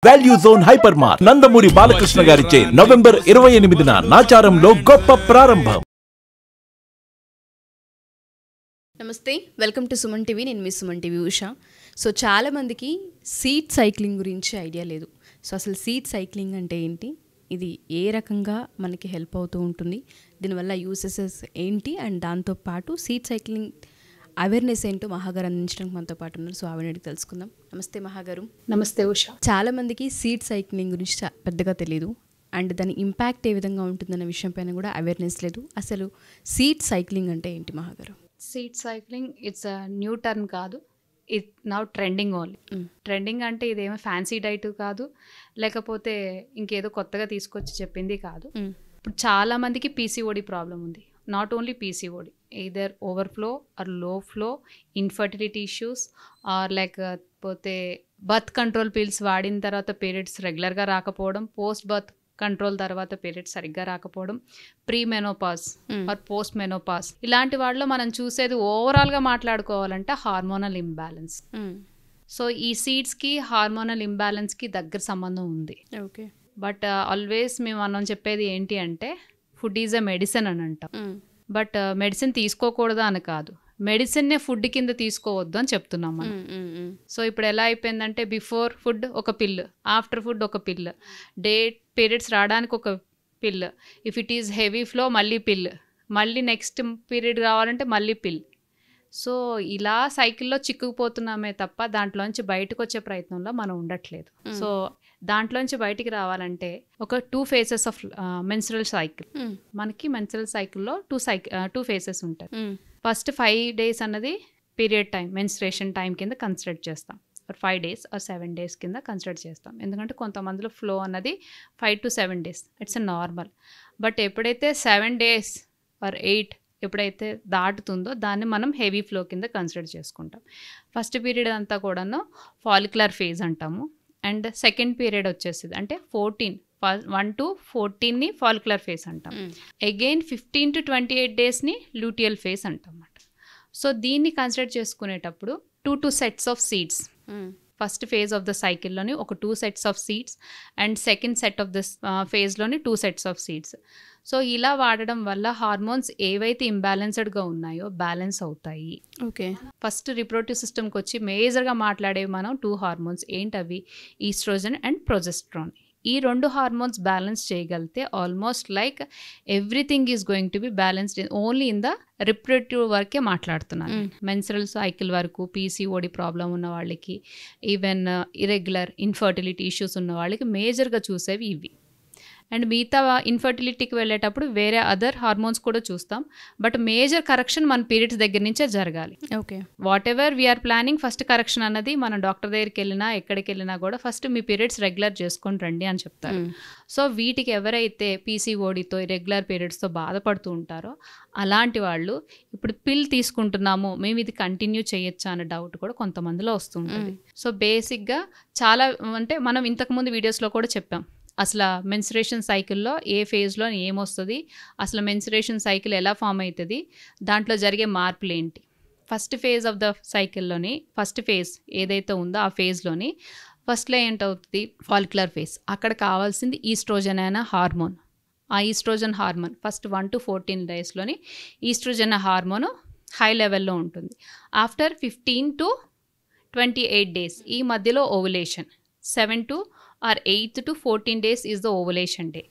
Value zone hyper mart Nandamuri Balakrishna గారిచే November 28న నాచారంలో గొప్ప ప్రారంభం. నమస్తే, వెల్కమ్ టు సుమన్ టీవీ. నేను మీ సుమన్ టీవీ ఉషా. సో చాలామందికి సీడ్ సైక్లింగ్ గురించి ఐడియా లేదు. సో అసలు సీడ్ సైక్లింగ్ అంటే ఏంటి, ఇది ఏ రకంగా మనకి హెల్ప్ అవుతూ ఉంటుంది, దీనివల్ల యూసెసెస్ ఏంటి, అండ్ దాంతోపాటు సీడ్ సైక్లింగ్ అవేర్నెస్ ఏంటో మహాగారు అందించడానికి మనతో పాటు ఉన్నారు. సో అవన్నీ తెలుసుకుందాం. నమస్తే మహాగారు. నమస్తే ఉషా. చాలామందికి సీడ్ సైక్లింగ్ గురించి పెద్దగా తెలియదు, అండ్ దాని ఇంపాక్ట్ ఏ విధంగా ఉంటుందన్న విషయం పైన కూడా అవేర్నెస్ లేదు. అసలు సీడ్ సైక్లింగ్ అంటే ఏంటి మహాగారు? Seed cycling it's a new term కాదు, it now trending only. Trending అంటే ఇదేమో ఫ్యాన్సీ డైట్ కాదు, లేకపోతే ఇంకేదో కొత్తగా తీసుకొచ్చి చెప్పింది కాదు. ఇప్పుడు చాలామందికి పీసీఓడి ప్రాబ్లం ఉంది. Not only PCOD, either overflow or low flow, infertility issues, or లేకపోతే బర్త్ కంట్రోల్ పిల్స్ వాడిన తర్వాత పీరియడ్స్ రెగ్యులర్గా రాకపోవడం, పోస్ట్ బర్త్ కంట్రోల్ తర్వాత పీరియడ్స్ సరిగ్గా రాకపోవడం, pre menopause or post menopause, ఇలాంటి వాళ్ళలో మనం చూసేది ఓవరాల్గా మాట్లాడుకోవాలంటే హార్మోనల్ ఇంబ్యాలెన్స్. సో ఈ సీడ్స్కి హార్మోనల్ ఇంబ్యాలెన్స్కి దగ్గర సంబంధం ఉంది. ఓకే, బట్ ఆల్వేస్ మనం చెప్పేది ఏంటి అంటే ఫుడ్ ఈజ్ అ మెడిసిన్ అని అంటాం. బట్ మెడిసిన్ తీసుకోకూడదు అని కాదు, మెడిసిన్నే ఫుడ్ కింద తీసుకోవద్దు అని చెప్తున్నాం మనం. సో ఇప్పుడు ఎలా అయిపోయిందంటే బిఫోర్ ఫుడ్ ఒక పిల్, ఆఫ్టర్ ఫుడ్ ఒక పిల్, పీరియడ్స్ రావడానికి ఒక పిల్, if it is heavy flow మళ్ళీ పిల్, మళ్ళీ నెక్స్ట్ పీరియడ్ రావాలంటే మళ్ళీ పిల్. సో ఇలా సైకిల్లో చిక్కుకుపోతున్నామే తప్ప దాంట్లోంచి బయటకు వచ్చే ప్రయత్నంలో మనం ఉండట్లేదు. సో దాంట్లోంచి బయటికి రావాలంటే ఒక 2 phases ఆఫ్ మెన్స్ట్రల్ సైకిల్. మనకి మెన్స్ట్రల్ సైకిల్లో 2 phases ఉంటాయి. ఫస్ట్ 5 days అన్నది పీరియడ్ టైం, మెన్స్ట్రేషన్ టైం కింద కన్సిడర్ చేస్తాం. 5 days ఆర్ 7 days కింద కన్సిడర్ చేస్తాం. ఎందుకంటే కొంతమందిలో ఫ్లో అన్నది 5 to 7 days, it's normal. But ఎప్పుడైతే 7 days ఆర్ 8 ఎప్పుడైతే దాటుతుందో దాన్ని మనం హెవీ ఫ్లో కింద కన్సిడర్ చేసుకుంటాం. ఫస్ట్ పీరియడ్ అంతా కూడాను ఫాలిక్యులర్ ఫేజ్ అంటాము, అండ్ సెకండ్ పీరియడ్ వచ్చేసింది అంటే 1 to 14ని ఫాలిక్యులర్ ఫేజ్ అంటాం. అగైన్ 15 to 28 daysని లూటియల్ ఫేజ్ అంటాం అన్నమాట. సో దీన్ని కన్సిడర్ చేసుకునేటప్పుడు 2 sets of seeds, first phase of the సైకిల్లోని ఒక 2 sets of seeds, and second set of the ఫేజ్లోని 2 sets ఆఫ్ సీడ్స్. సో ఇలా వాడడం వల్ల హార్మోన్స్ ఏవైతే ఇంబ్యాలెన్స్డ్గా ఉన్నాయో బ్యాలెన్స్ అవుతాయి. ఓకే, ఫస్ట్ రిప్రొడక్టివ్ సిస్టమ్కి వచ్చి మేజర్గా మాట్లాడేవి మనం 2 హార్మోన్స్. ఏంటవి? Estrogen and progesterone. ఈ 2 హార్మోన్స్ బ్యాలెన్స్ చేయగలిగితే almost like everything is going to be balanced only in the reproductive వరకే మాట్లాడుతున్నాను. మెన్స్ట్రల్ సైకిల్ వరకు పీసీఓడి ప్రాబ్లం ఉన్న వాళ్ళకి, ఈవెన్ ఇరెగ్యులర్ ఇన్ఫర్టిలిటీ ఇష్యూస్ ఉన్న వాళ్ళకి మేజర్గా చూసేవి ఇవి. అండ్ మిగతా ఇన్ఫర్టిలిటీకి వెళ్ళేటప్పుడు వేరే అదర్ హార్మోన్స్ కూడా చూస్తాం. బట్ మేజర్ కరెక్షన్ మన పీరియడ్స్ దగ్గర నుంచే జరగాలి. Okay, whatever we're planning, first correction అన్నది మనం డాక్టర్ దగ్గరికి వెళ్ళినా ఎక్కడికి వెళ్ళినా కూడా ఫస్ట్ మీ పీరియడ్స్ రెగ్యులర్ చేసుకొని రండి అని చెప్తారు. సో వీటికి ఎవరైతే పీసీఓడితో ఇరెగ్యులర్ పీరియడ్స్తో బాధపడుతూ ఉంటారో అలాంటి వాళ్ళు ఇప్పుడు పిల్ తీసుకుంటున్నాము, మేము ఇది కంటిన్యూ చేయొచ్చా అనే డౌట్ కూడా కొంతమందిలో వస్తుంటుంది. సో బేసిక్గా చాలా అంటే మనం ఇంతకుముందు వీడియోస్లో కూడా చెప్పాం అసలు మెన్స్ట్రేషన్ సైకిల్లో ఏ ఫేజ్లో ఏమొస్తుంది, అసలు మెన్స్ట్రేషన్ సైకిల్ ఎలా ఫామ్ అవుతుంది, దాంట్లో జరిగే మార్పులు ఏంటి. ఫస్ట్ ఫేజ్ ఆఫ్ ద సైకిల్లోని ఫస్ట్ ఫేజ్ ఏదైతే ఉందో ఆ ఫేజ్లోని ఫస్ట్లో ఏంటవుతుంది, ఫాలిక్యులర్ ఫేజ్. అక్కడ కావాల్సింది ఈస్ట్రోజన్ అనే హార్మోన్. ఆ ఈస్ట్రోజన్ హార్మోన్ ఫస్ట్ 1 to 14 daysలోని ఈస్ట్రోజన్ హార్మోన్ హై లెవెల్లో ఉంటుంది. ఆఫ్టర్ 15 to 28 days ఈ మధ్యలో ovulation, 7 to 8 to 14 days is the ovulation day.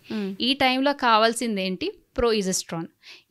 ఈ టైంలో కావాల్సింది ఏంటి, ప్రోఇజెస్ట్రాన్.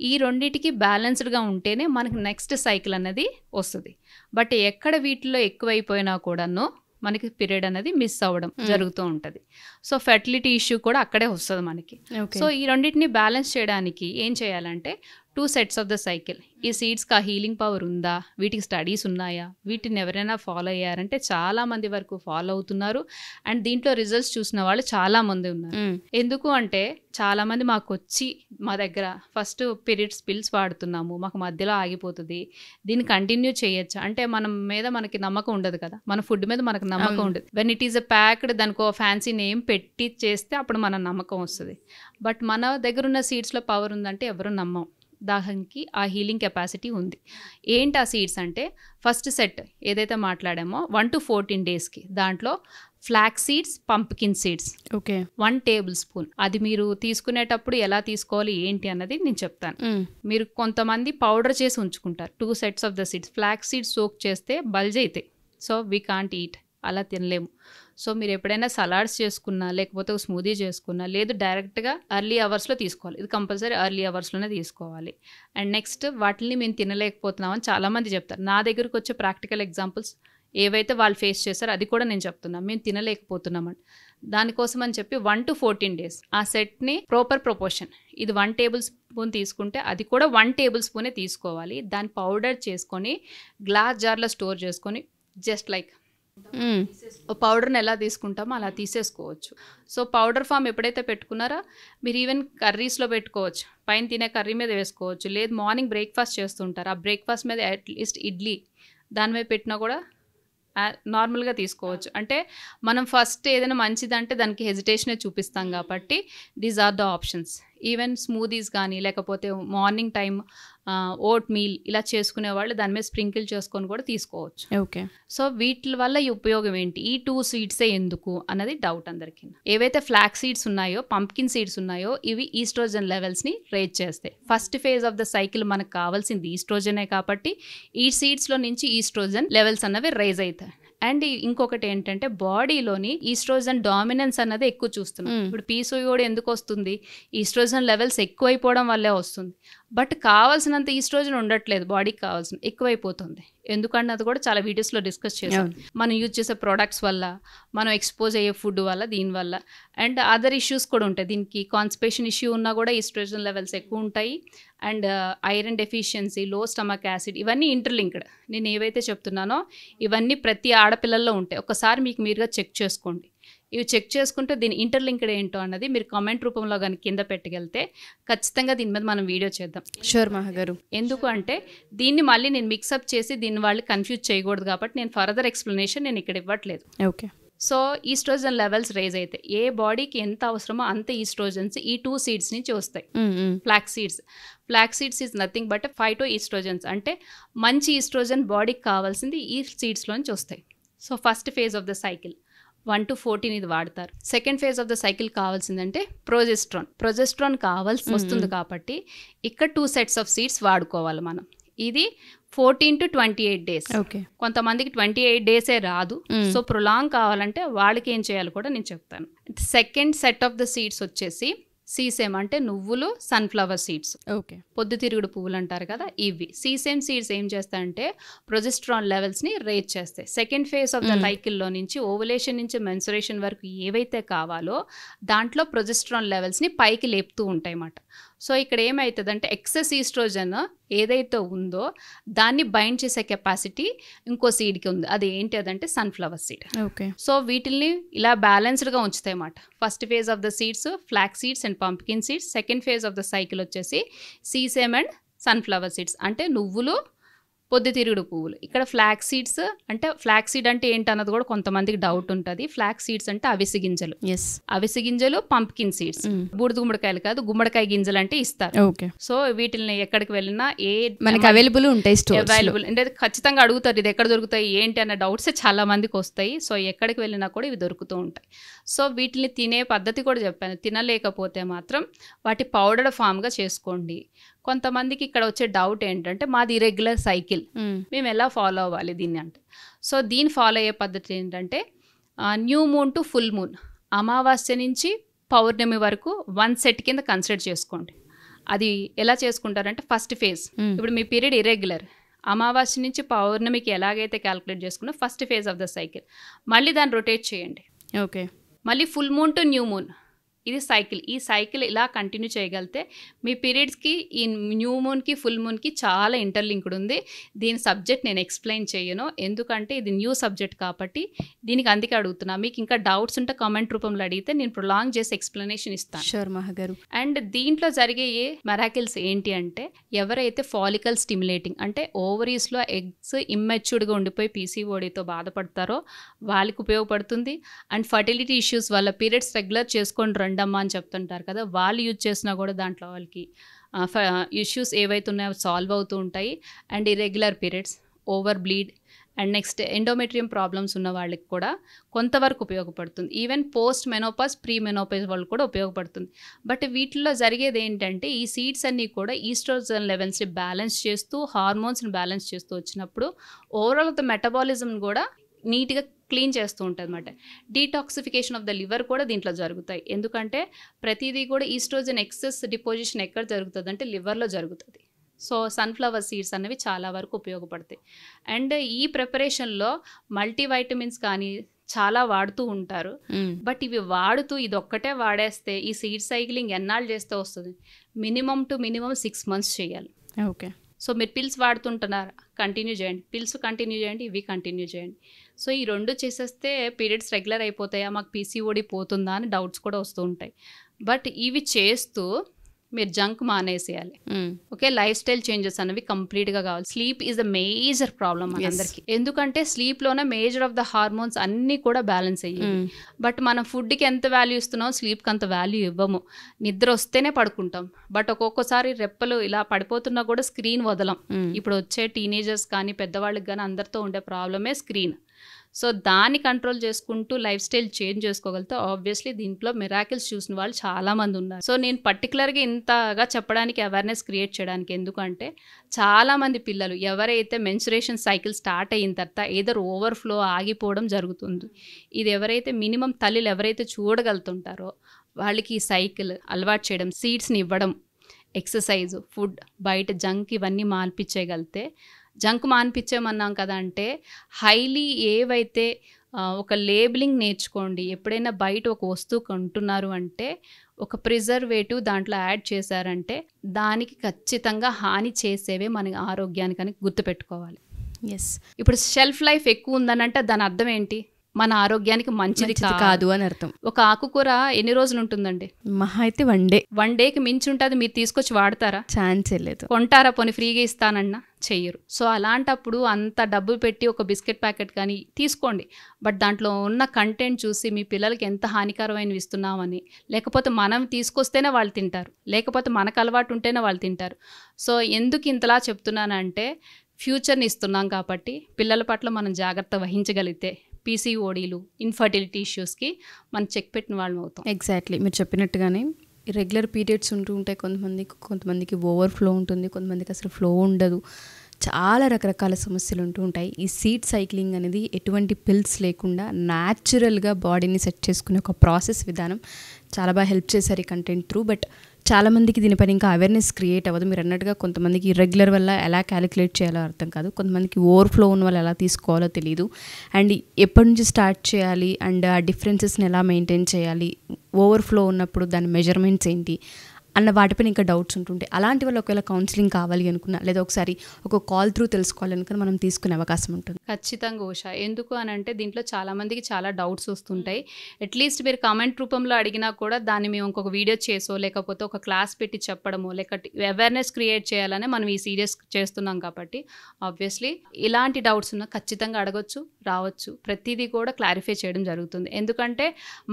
ఈ రెండింటికి బ్యాలెన్స్డ్గా ఉంటేనే మనకి నెక్స్ట్ సైకిల్ అనేది వస్తుంది. బట్ ఎక్కడ వీటిలో ఎక్కువైపోయినా కూడాను మనకి పీరియడ్ అనేది మిస్ అవ్వడం జరుగుతూ ఉంటుంది. సో ఫెర్టిలిటీ ఇష్యూ కూడా అక్కడే వస్తుంది మనకి. సో ఈ రెండింటిని బ్యాలెన్స్ చేయడానికి ఏం చేయాలంటే 2 sets ఆఫ్ ద సైకిల్. ఈ సీడ్స్కి ఆ హీలింగ్ పవర్ ఉందా, వీటికి స్టడీస్ ఉన్నాయా, వీటిని ఎవరైనా ఫాలో అయ్యారంటే చాలామంది వరకు ఫాలో అవుతున్నారు. అండ్ దీంట్లో రిజల్ట్స్ చూసిన వాళ్ళు చాలామంది ఉన్నారు. ఎందుకు అంటే చాలామంది మాకు వచ్చి మా దగ్గర ఫస్ట్ పీరియడ్స్ పిల్స్ వాడుతున్నాము, మాకు మధ్యలో ఆగిపోతుంది, దీన్ని కంటిన్యూ చేయొచ్చు అంటే మన మీద మనకి నమ్మకం ఉండదు కదా, మన ఫుడ్ మీద మనకు నమ్మకం ఉండదు. When it is a packed, దానికి ఫ్యాన్సీ నేమ్ పెట్టి చేస్తే అప్పుడు మన నమ్మకం వస్తుంది. బట్ మన దగ్గర ఉన్న సీడ్స్లో పవర్ ఉందంటే ఎవరు నమ్మం. దానికి ఆ హీలింగ్ కెపాసిటీ ఉంది. ఏంటి ఆ సీడ్స్ అంటే ఫస్ట్ సెట్ ఏదైతే మాట్లాడామో 1 to 14 డేస్కి దాంట్లో flax seeds, pumpkin seeds okay 1 table spoon. అది మీరు తీసుకునేటప్పుడు ఎలా తీసుకోవాలి ఏంటి అన్నది నేను చెప్తాను. మీరు కొంతమంది పౌడర్ చేసి ఉంచుకుంటారు 2 sets of the seeds. Flax seeds soak చేస్తే బల్జ్ అవుతాయి. సో వీ కాంట్ ఈట్, అలా తినలేము. సో మీరు ఎప్పుడైనా సలాడ్స్ చేసుకున్నా లేకపోతే ఒక స్మూదీ చేసుకున్నా లేదు డైరెక్ట్గా ఎర్లీ అవర్స్లో తీసుకోవాలి. ఇది కంపల్సరీ ఎర్లీ అవర్స్లోనే తీసుకోవాలి. అండ్ నెక్స్ట్ వాటిని మేము తినలేకపోతున్నామని చాలామంది చెప్తారు. నా దగ్గరకు వచ్చే ప్రాక్టికల్ ఎగ్జాంపుల్స్ ఏవైతే వాళ్ళు ఫేస్ చేస్తారో అది కూడా నేను చెప్తున్నాను. మేము తినలేకపోతున్నామని దానికోసం అని చెప్పి 1 to 14 డేస్ ఆ సెట్ని ప్రాపర్ ప్రపోర్షన్, ఇది 1 టేబుల్ స్పూన్ తీసుకుంటే అది కూడా 1 టేబుల్ స్పూనే తీసుకోవాలి. దాన్ని పౌడర్ చేసుకొని గ్లాస్ జార్లో స్టోర్ చేసుకొని జస్ట్ లైక్ పౌడర్ని ఎలా తీసుకుంటామో అలా తీసేసుకోవచ్చు. సో పౌడర్ ఫామ్ ఎప్పుడైతే పెట్టుకున్నారో మీరు ఈవెన్ కర్రీస్లో పెట్టుకోవచ్చు, పైన తినే కర్రీ మీద వేసుకోవచ్చు. లేదు మార్నింగ్ బ్రేక్ఫాస్ట్ చేస్తుంటారు, ఆ బ్రేక్ఫాస్ట్ మీద అట్లీస్ట్ ఇడ్లీ దాని మీద పెట్టినా కూడా నార్మల్గా తీసుకోవచ్చు. అంటే మనం ఫస్ట్ ఏదైనా మంచిదంటే దానికి హెజిటేషనే చూపిస్తాం కాబట్టి these are the options. Even smoothies కానీ లేకపోతే మార్నింగ్ టైం ఓట్ మీల్ ఇలా చేసుకునే వాళ్ళు దాని మీద స్ప్రింకిల్ చేసుకొని కూడా తీసుకోవచ్చు. ఓకే సో వీటి వల్ల ఈ ఉపయోగం ఏంటి, ఈ 2 సీడ్సే ఎందుకు అన్నది డౌట్ అందరికీ. ఏవైతే ఫ్లాక్ సీడ్స్ ఉన్నాయో, పంప్కిన్ సీడ్స్ ఉన్నాయో ఇవి ఈస్ట్రోజన్ లెవెల్స్ని రేజ్ చేస్తాయి. First phase of the cycle మనకు కావాల్సింది ఈస్ట్రోజనే కాబట్టి ఈ సీడ్స్లో నుంచి ఈస్ట్రోజన్ లెవెల్స్ అన్నవి రేజ్ అవుతాయి. అండ్ ఇంకొకటి ఏంటంటే బాడీలోని ఈస్ట్రోజన్ డామినెన్స్ అన్నది ఎక్కువ చూస్తున్నాం. ఇప్పుడు పీసీఓడి ఎందుకు వస్తుంది, ఈస్ట్రోజన్ లెవెల్స్ ఎక్కువైపోవడం వల్లే వస్తుంది. బట్ కావాల్సినంత ఈస్ట్రోజన్ ఉండట్లేదు, బాడీకి కావాల్సిన ఎక్కువైపోతుంది. ఎందుకంటే అది కూడా చాలా వీడియోస్లో డిస్కస్ చేసాం. మనం యూజ్ చేసే ప్రోడక్ట్స్ వల్ల, మనం ఎక్స్పోజ్ అయ్యే ఫుడ్ వల్ల, దీనివల్ల అండ్ అదర్ ఇష్యూస్ కూడా ఉంటాయి. దీనికి కాన్స్టిపేషన్ ఇష్యూ ఉన్నా కూడా ఈస్ట్రోజన్ లెవెల్స్ ఎక్కువ ఉంటాయి. అండ్ ఐరన్ డెఫిషియన్సీ, లో స్టమక్ యాసిడ్ ఇవన్నీ ఇంటర్లింక్డ్. నేను ఏవైతే చెప్తున్నానో ఇవన్నీ ప్రతి ఆడపిల్లల్లో ఉంటాయి. ఒకసారి మీకు మీరుగా చెక్ చేసుకోండి. ఇవి చెక్ చేసుకుంటే దీని ఇంటర్లింక్డ్ ఏంటో అన్నది మీరు కామెంట్ రూపంలో కానీ కింద పెట్టగలితే ఖచ్చితంగా దీని మీద మనం వీడియో చేద్దాం. షూర్ మహా గారు. ఎందుకు అంటే దీన్ని మళ్ళీ నేను మిక్సప్ చేసి దీన్ని వాళ్ళు కన్ఫ్యూజ్ చేయకూడదు కాబట్టి నేను ఫర్దర్ ఎక్స్ప్లెనేషన్ నేను ఇక్కడ ఇవ్వట్లేదు. Okay so estrogen levels raise అయితే ఏ బాడీకి ఎంత అవసరమో అంత ఈస్ట్రోజన్స్ ఈ 2 సీడ్స్ నుంచి వస్తాయి. Flax seeds is nothing but phytoestrogens, అంటే మంచి ఈస్ట్రోజన్ బాడీకి కావాల్సింది ఈ సీడ్స్లోంచి వస్తాయి. So first phase of the cycle 1 to 14 ఇది వాడతారు. Second phase of the cycle కావాల్సిందంటే ప్రొజెస్ట్రాన్ కావాల్సి వస్తుంది కాబట్టి ఇక్కడ 2 sets ఆఫ్ సీడ్స్ వాడుకోవాలి మనం. ఇది 14 to 28 డేస్. ఓకే కొంతమందికి 28 డేసే రాదు. సో ప్రొలాంగ్ కావాలంటే వాళ్ళకి ఏం చేయాలి కూడా నేను చెప్తాను. Second set of the seeds వచ్చేసి సీసేమ్, అంటే నువ్వులు, సన్ఫ్లవర్ సీడ్స్, ఓకే పొద్దుతిరుగుడు పువ్వులు అంటారు కదా ఇవి. సీసేమ్ సీడ్స్ ఏం చేస్తాయంటే ప్రొజెస్ట్రాన్ లెవెల్స్ని రేజ్ చేస్తాయి. సెకండ్ ఫేజ్ ఆఫ్ ద సైకిల్లో నుంచి ఓవులేషన్ నుంచి మెన్సురేషన్ వరకు ఏవైతే కావాలో దాంట్లో ప్రొజెస్ట్రాన్ లెవెల్స్ని పైకి లేపుతూ ఉంటాయి అన్నమాట. సో ఇక్కడ ఏమవుతుందంటే ఎక్సెస్ ఈస్ట్రోజన్ ఏదైతే ఉందో దాన్ని బైండ్ చేసే కెపాసిటీ ఇంకో సీడ్కి ఉంది. అది ఏంటి అదంటే సన్ఫ్లవర్ సీడ్. ఓకే సో వీటిల్ని ఇలా బ్యాలెన్స్డ్గా ఉంచుతాయి అన్నమాట. First phase of the seeds flax seeds and pumpkin seeds. Second phase of the cycle వచ్చేసి సీసేమ్ అండ్ సన్ఫ్లవర్ సీడ్స్, అంటే నువ్వులు, పొద్దుతిరుగుడు పువ్వులు. ఇక్కడ ఫ్లాక్ సీడ్స్ అంటే ఫ్లాక్ సీడ్ అంటే ఏంటన్నది కూడా కొంతమందికి డౌట్ ఉంటుంది. ఫ్లాక్ సీడ్స్ అంటే అవిసి గింజలు. అవిసి గింజలు, పంప్కిన్ సీడ్స్, బూడిద గుమ్మడికాయలు కాదు, గుమ్మడికాయ గింజలు అంటే ఇస్తారు. ఓకే సో వీటిని ఎక్కడికి వెళ్ళినా మనకి అవైలబుల్ ఉంటాయి, అవైలబుల్ అంటే ఖచ్చితంగా అడుగుతారు ఇది ఎక్కడ దొరుకుతాయి ఏంటి అన్న డౌట్స్ చాలా మందికి వస్తాయి. సో ఎక్కడికి వెళ్ళినా కూడా ఇవి దొరుకుతూ ఉంటాయి. సో వీటిని తినే పద్ధతి కూడా చెప్పాను. తినలేకపోతే మాత్రం వాటి పౌడర్ ఫామ్గా చేసుకోండి. కొంతమందికి ఇక్కడ వచ్చే డౌట్ ఏంటంటే మాది ఇరెగ్యులర్ సైకిల్, మేము ఎలా ఫాలో అవ్వాలి దీన్ని అంటే. సో దీన్ని ఫాలో అయ్యే పద్ధతి ఏంటంటే new moon to full moon, అమావాస్య నుంచి పౌర్ణమి వరకు 1 set కింద కన్సిడర్ చేసుకోండి. అది ఎలా చేసుకుంటారంటే ఫస్ట్ ఫేజ్, ఇప్పుడు మీ పీరియడ్ ఇరెగ్యులర్, అమావాస్య నుంచి పౌర్ణమికి ఎలాగైతే క్యాలిక్యులేట్ చేసుకున్నా first phase of the cycle, మళ్ళీ దాన్ని రొటేట్ చేయండి. ఓకే మళ్ళీ full moon to new moon, ఇది సైకిల్. ఈ సైకిల్ ఇలా కంటిన్యూ చేయగలిగితే మీ పీరియడ్స్కి ఈ న్యూ మూన్కి ఫుల్ మూన్కి చాలా ఇంటర్లింక్డ్ ఉంది. దీని సబ్జెక్ట్ నేను ఎక్స్ప్లెయిన్ చేయను ఎందుకంటే ఇది న్యూ సబ్జెక్ట్ కాబట్టి దీనికి అందుకే అడుగుతున్నా. మీకు ఇంకా డౌట్స్ ఉంటే కామెంట్ రూపంలో అడిగితే నేను ప్రొలాంగ్ చేసి ఎక్స్ప్లెనేషన్ ఇస్తాను. షూర్ మహాగారు. అండ్ దీంట్లో జరిగే మెరాకిల్స్ ఏంటి అంటే ఎవరైతే ఫాలికల్ స్టిమ్యులేటింగ్ అంటే ఓవరీస్లో ఎగ్స్ ఇమ్మెచ్యూర్డ్గా ఉండిపోయి పీసీఓడితో బాధపడతారో వాళ్ళకి ఉపయోగపడుతుంది. అండ్ ఫర్టిలిటీ ఇష్యూస్ వల్ల పీరియడ్స్ రెగ్యులర్ చేసుకొని రండమ్మా అని చెప్తుంటారు కదా, వాళ్ళు యూజ్ చేసినా కూడా దాంట్లో వాళ్ళకి ఇష్యూస్ ఏవైతే ఉన్నాయో సాల్వ్ అవుతూ ఉంటాయి. And irregular periods, over bleed and next endometrium problems ఉన్న వాళ్ళకి కూడా కొంతవరకు ఉపయోగపడుతుంది. Even post menopause, pre menopause వాళ్ళు కూడా ఉపయోగపడుతుంది. బట్ వీటిల్లో జరిగేది ఏంటంటే ఈ సీడ్స్ అన్నీ కూడా ఈస్ట్రోజన్ లెవెల్స్ని బ్యాలెన్స్ చేస్తూ, హార్మోన్స్ని బ్యాలెన్స్ చేస్తూ వచ్చినప్పుడు ఓవరాల్ ద మెటబాలిజం కూడా నీట్గా క్లీన్ చేస్తూ ఉంటుంది అనమాట. డీటాక్సిఫికేషన్ ఆఫ్ ద లివర్ కూడా దీంట్లో జరుగుతాయి. ఎందుకంటే ప్రతిదీ కూడా ఈస్ట్రోజన్ ఎక్సెస్ డిపోజిషన్ ఎక్కడ జరుగుతుంది అంటే లివర్లో జరుగుతుంది. సో సన్ఫ్లవర్ సీడ్స్ అనేవి చాలా వరకు ఉపయోగపడతాయి. అండ్ ఈ ప్రిపరేషన్లో మల్టీవైటమిన్స్ కానీ చాలా వాడుతూ ఉంటారు. బట్ ఇవి వాడుతూ ఇది ఒక్కటే వాడేస్తే ఈ సీడ్ సైక్లింగ్ ఎన్నాళ్ళు చేస్తే వస్తుంది? మినిమం 6 months చేయాలి. ఓకే. సో మీరు పిల్స్ వాడుతుంటున్నారు, కంటిన్యూ చేయండి. పిల్స్ కంటిన్యూ చేయండి, ఇవి కంటిన్యూ చేయండి. సో ఈ 2 చేసేస్తే పీరియడ్స్ రెగ్యులర్ అయిపోతాయా, మాకు పీసీఓడి పోతుందా అని డౌట్స్ కూడా వస్తూ ఉంటాయి. బట్ ఇవి చేస్తూ మీరు జంక్ మానేసేయాలి. ఓకే, లైఫ్ స్టైల్ చేంజెస్ అనేవి కంప్లీట్గా కావాలి. Sleep is the major problem అందరికి. ఎందుకంటే స్లీప్లోనే మేజర్ ఆఫ్ ద హార్మోన్స్ అన్నీ కూడా బ్యాలెన్స్ అయ్యాయి. బట్ మనం ఫుడ్కి ఎంత వాల్యూ ఇస్తున్నాం, స్లీప్కి అంత వాల్యూ ఇవ్వము. నిద్ర వస్తేనే పడుకుంటాం. బట్ ఒక్కొక్కసారి రెప్పలు ఇలా పడిపోతున్నా కూడా స్క్రీన్ వదలం. ఇప్పుడు వచ్చే టీనేజర్స్ కానీ పెద్దవాళ్ళకి కానీ అందరితో ఉండే ప్రాబ్లమే స్క్రీన్. సో దాన్ని కంట్రోల్ చేసుకుంటూ లైఫ్ స్టైల్ చేంజ్ చేసుకోగలిగితే ఆబ్వియస్లీ దీంట్లో మిరాకిల్స్ చూసిన వాళ్ళు చాలామంది ఉన్నారు. సో నేను పర్టికులర్గా ఇంతగా చెప్పడానికి, అవేర్నెస్ క్రియేట్ చేయడానికి, ఎందుకంటే చాలామంది పిల్లలు ఎవరైతే మెన్సురేషన్ సైకిల్ స్టార్ట్ అయిన తర్వాత ఏదర్ ఓవర్ఫ్లో ఆగిపోవడం జరుగుతుంది. ఇది ఎవరైతే మినిమం తల్లిలు ఎవరైతే చూడగలుగుతుంటారో వాళ్ళకి ఈ సైకిల్ అలవాటు చేయడం, సీడ్స్ని ఇవ్వడం, ఎక్సర్సైజ్, ఫుడ్, బయట జంక్ ఇవన్నీ మాన్పించేయగలిగితే, జంక్ మాన్పించేమన్నాం కదా అంటే హైలీ ఏవైతే ఒక లేబులింగ్ నేర్చుకోండి. ఎప్పుడైనా బయట ఒక వస్తువు కొంటున్నారు అంటే ఒక ప్రిజర్వేటివ్ దాంట్లో యాడ్ చేశారంటే దానికి ఖచ్చితంగా హాని చేసేవే మన ఆరోగ్యానికి అని గుర్తుపెట్టుకోవాలి. ఎస్. ఇప్పుడు షెల్ఫ్ లైఫ్ ఎక్కువ ఉందనంటే దాని అర్థం ఏంటి? మన ఆరోగ్యానికి మంచిది కాదు అని అర్థం. ఒక ఆకుకూర ఎన్ని రోజులు ఉంటుందండి? మహా అయితే 1 day. 1 dayకి మించి ఉంటుంది. మీరు తీసుకొచ్చి వాడతారా? ఛాన్సే లేదు. కొంటారా? పోనీ ఫ్రీగా ఇస్తానన్నా చెయ్యరు. సో అలాంటప్పుడు అంత డబ్బు పెట్టి ఒక బిస్కెట్ ప్యాకెట్ కానీ తీసుకోండి. బట్ దాంట్లో ఉన్న కంటెంట్ చూసి మీ పిల్లలకి ఎంత హానికరమైనవి ఇస్తున్నామని, లేకపోతే మనం తీసుకొస్తేనే వాళ్ళు తింటారు, లేకపోతే మనకు అలవాటు ఉంటేనే వాళ్ళు తింటారు. సో ఎందుకు ఇంతలా చెప్తున్నానంటే ఫ్యూచర్ని ఇస్తున్నాం కాబట్టి పిల్లల పట్ల మనం జాగ్రత్త వహించగలిగితే పీసీఓడీలు, ఇన్ఫర్టిలిటీ ఇష్యూస్కి మనం చెక్ పెట్టిన వాళ్ళం అవుతాం. ఎగ్జాక్ట్లీ మీరు చెప్పినట్టుగానే రెగ్యులర్ పీరియడ్స్ ఉంటూ ఉంటాయి. కొంతమందికి ఓవర్ఫ్లో ఉంటుంది, కొంతమందికి అసలు ఫ్లో ఉండదు. చాలా రకరకాల సమస్యలు ఉంటూ ఉంటాయి. ఈ సీడ్ సైక్లింగ్ అనేది ఎటువంటి పిల్స్ లేకుండా న్యాచురల్గా బాడీని సెట్ చేసుకునే ఒక ప్రాసెస్ విధానం. చాలా బాగా హెల్ప్ చేశారు ఈ కంటెంట్ త్రూ. బట్ చాలామందికి దీనిపైన ఇంకా అవేర్నెస్ క్రియేట్ అవ్వదు. మీరు అన్నట్టుగా కొంతమందికి ఇర్రెగ్యులర్ వల్ల ఎలా క్యాలిక్యులేట్ చేయాలో అర్థం కాదు, కొంతమందికి ఓవర్ఫ్లో ఉన్న వాళ్ళు ఎలా తీసుకోవాలో తెలియదు, అండ్ ఎప్పటి నుంచి స్టార్ట్ చేయాలి, అండ్ ఆ డిఫరెన్సెస్ని ఎలా మెయింటైన్ చేయాలి, ఓవర్ఫ్లో ఉన్నప్పుడు దాని మెజర్మెంట్స్ ఏంటి అన్న వాటిపైన ఇంకా డౌట్స్ ఉంటుంటాయి. అలాంటి వాళ్ళు ఒకవేళ కౌన్సిలింగ్ కావాలి అనుకున్నా, లేదా ఒకసారి ఒక కాల్ త్రూ తెలుసుకోవాలనుకున్నా మనం తీసుకునే అవకాశం ఉంటుంది. ఖచ్చితంగా ఉషా. ఎందుకు అని అంటే దీంట్లో చాలామందికి చాలా డౌట్స్ వస్తుంటాయి. అట్లీస్ట్ మీరు కామెంట్ రూపంలో అడిగినా కూడా దాన్ని మేము ఇంకొక వీడియో చేసో లేకపోతే ఒక క్లాస్ పెట్టి చెప్పడమో లేకపోతే అవేర్నెస్ క్రియేట్ చేయాలనే మనం ఈ సీరియస్ చేస్తున్నాం. కాబట్టి ఆబ్వియస్లీ ఇలాంటి డౌట్స్ ఉన్నా ఖచ్చితంగా అడగొచ్చు, రావచ్చు. ప్రతిదీ కూడా క్లారిఫై చేయడం జరుగుతుంది. ఎందుకంటే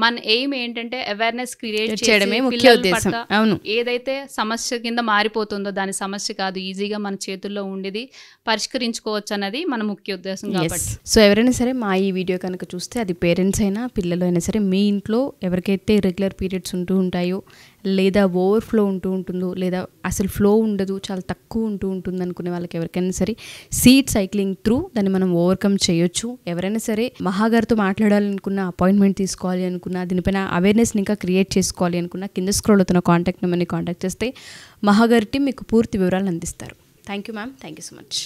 మన ఎయిమ్ ఏంటంటే అవేర్నెస్ క్రియేట్ చేయడమే ముఖ్య ఉద్దేశం. అవును, ఏదైతే సమస్య కింద మారిపోతుందో దాని సమస్య కాదు, ఈజీగా మన చేతుల్లో ఉండేది పరిష్కరించుకోవచ్చు అన్నది మన ముఖ్య ఉద్దేశం. కాబట్టి సో ఎవరైనా సరే మా ఈ వీడియో కనుక చూస్తే అది పేరెంట్స్ అయినా పిల్లలు అయినా సరే, మీ ఇంట్లో ఎవరికైతే రెగ్యులర్ పీరియడ్స్ ఉంటూ ఉంటాయో, లేదా ఓవర్ఫ్లో ఉంటూ ఉంటుందో, లేదా అసలు ఫ్లో ఉండదు, చాలా తక్కువ ఉంటూ ఉంటుంది అనుకునే వాళ్ళకి ఎవరికైనా సరే సీడ్ సైక్లింగ్ త్రూ దాన్ని మనం ఓవర్కమ్ చేయొచ్చు. ఎవరైనా సరే మహాగారితో మాట్లాడాలనుకున్నా, అపాయింట్మెంట్ తీసుకోవాలి అనుకున్నా, దీనిపైన అవేర్నెస్ని ఇంకా క్రియేట్ చేసుకోవాలి అనుకున్నా, కింద స్క్రోల్ అవుతున్న కాంటాక్ట్ నెంబర్ని కాంటాక్ట్ చేస్తే మహాగారి టీం మీకు పూర్తి వివరాలు అందిస్తారు. Thank you ma'am, thank you so much.